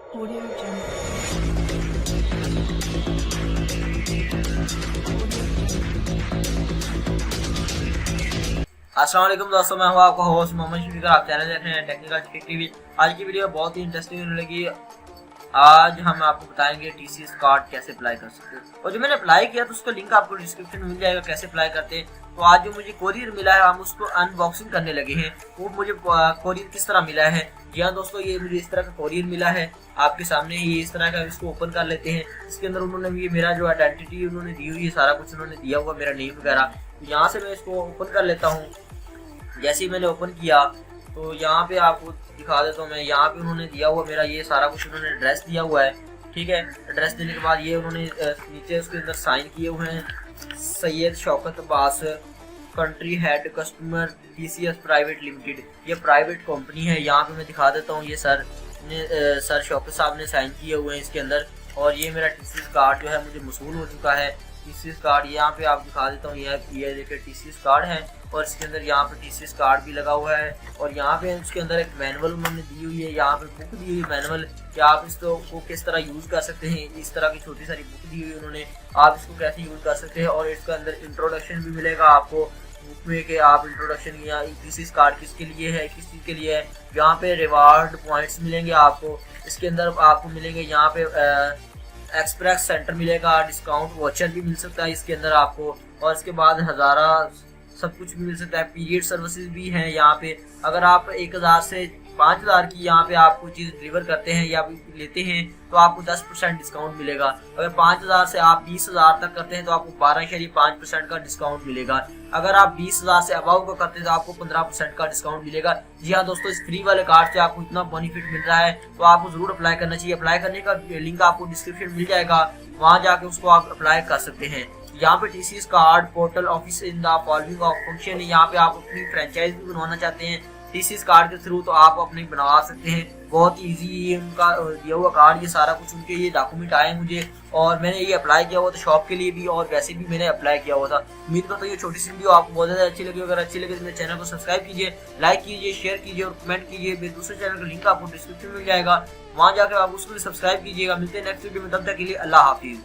Audio Jungle. अस्सलाम वालेकुम दोस्तों, मैं हूं आपका होस्ट मोहम्मद शफीक। आप चैनल देख रहे हैं टेक्निकल टेक टीवी। आज की वीडियो बहुत ही इंटरेस्टिंग होने लगी। आज हम आपको बताएंगे टीसीएस कार्ड कैसे अप्लाई कर सकते हैं। और जो मैंने अप्लाई किया तो उसका लिंक आपको डिस्क्रिप्शन में मिल जाएगा, कैसे अप्लाई करते हैं। तो आज जो मुझे कोरियर मिला है हम उसको अनबॉक्सिंग करने लगे हैं। वो मुझे कोरियर किस तरह मिला है। जी हाँ दोस्तों, ये मुझे इस तरह का कोरियर मिला है आपके सामने ही इस तरह का। इसको ओपन कर लेते हैं। इसके अंदर उन्होंने ये मेरा जो आइडेंटिटी उन्होंने दी हुई है, सारा कुछ उन्होंने दिया हुआ, मेरा नेम वगैरह। तो यहाँ से मैं इसको ओपन कर लेता हूँ। जैसे ही मैंने ओपन किया तो यहाँ पे आपको दिखा देता हूँ मैं। यहाँ पे उन्होंने दिया हुआ मेरा ये सारा कुछ, उन्होंने एड्रेस दिया हुआ है। ठीक है, एड्रेस देने के बाद ये उन्होंने नीचे उसके अंदर साइन किए हुए हैं, Syed Shaukat Abbas, country head, customer TCS private limited. ये प्राइवेट कंपनी है। यहाँ पे मैं दिखा देता हूँ, ये सर शौकत साहब ने साइन किए हुए हैं इसके अंदर। और ये मेरा टीसीएस कार्ड जो है मुझे मसूल हो चुका है। टीसीएस कार्ड यहाँ पे आप दिखा देता हूँ, ये देखिए टीसीएस कार्ड है। और इसके अंदर यहाँ पे टीसीएस कार्ड भी लगा हुआ है। और यहाँ पे उसके अंदर एक मैनुअल उन्होंने दी हुई है, यहाँ पे बुक दी हुई मैनुअल कि आप इसको किस तरह यूज़ कर सकते हैं। इस तरह की छोटी सारी बुक दी हुई उन्होंने, आप इसको कैसे यूज़ कर सकते हैं। और इसके अंदर इंट्रोडक्शन भी मिलेगा आपको बुक में कि आप इंट्रोडक्शन या टीसीएस कार्ड किसके लिए है, किस चीज़ के लिए है। यहाँ पे रिवार्ड पॉइंट्स मिलेंगे आपको। इसके अंदर आपको मिलेंगे यहाँ पे एक्सप्रेस सेंटर मिलेगा, डिस्काउंट वॉचर भी मिल सकता है इसके अंदर आपको। और इसके बाद हज़ारा सब कुछ भी मिल सकता है। पीरियड सर्विसेज भी हैं यहाँ पे। अगर आप 1000 से 5000 की यहाँ पे आपको चीज़ डिलीवर करते हैं या लेते हैं तो आपको 10% डिस्काउंट मिलेगा। अगर 5000 से आप 20000 तक करते हैं तो आपको 12.5% का डिस्काउंट मिलेगा। अगर आप 20000 से अबाव का करते हैं तो आपको 15% का डिस्काउंट मिलेगा। जी हाँ दोस्तों, इस फ्री वाले कार्ड से आपको इतना बेनिफिट मिल रहा है तो आपको जरूर अप्लाई करना चाहिए। अप्लाई करने का लिंक आपको डिस्क्रिप्शन मिल जाएगा, वहाँ जाके उसको आप अप्लाई कर सकते हैं। यहाँ पे TCS card portal office in the following of function. यहाँ पे आप अपनी फ्रेंचाइज भी बनवाना चाहते हैं टीसीएस कार्ड के थ्रू तो आप अपने बनवा सकते हैं। बहुत इजी ये उनका दिया हुआ कार्ड, ये सारा कुछ उनके ये डॉक्यूमेंट आए मुझे। और मैंने ये अप्लाई किया हुआ था शॉप के लिए भी और वैसे भी मैंने अप्लाई किया हुआ था। उम्मीद करता हूँ ये छोटी सी वीडियो आपको बहुत ज़्यादा अच्छी लगी। अगर अच्छी लगे तो मेरे चैनल को सब्सक्राइब कीजिए, लाइक कीजिए, शेयर कीजिए और कमेंट कीजिए। मेरे दूसरे चैनल का लिंक आपको डिस्क्रिप्शन में मिल जाएगा, वहाँ जाकर आप उसको भी सब्सक्राइब कीजिएगा। मिलते हैं नेक्स्ट वीडियो में, तब तक के लिए अल्लाह हाफिज़।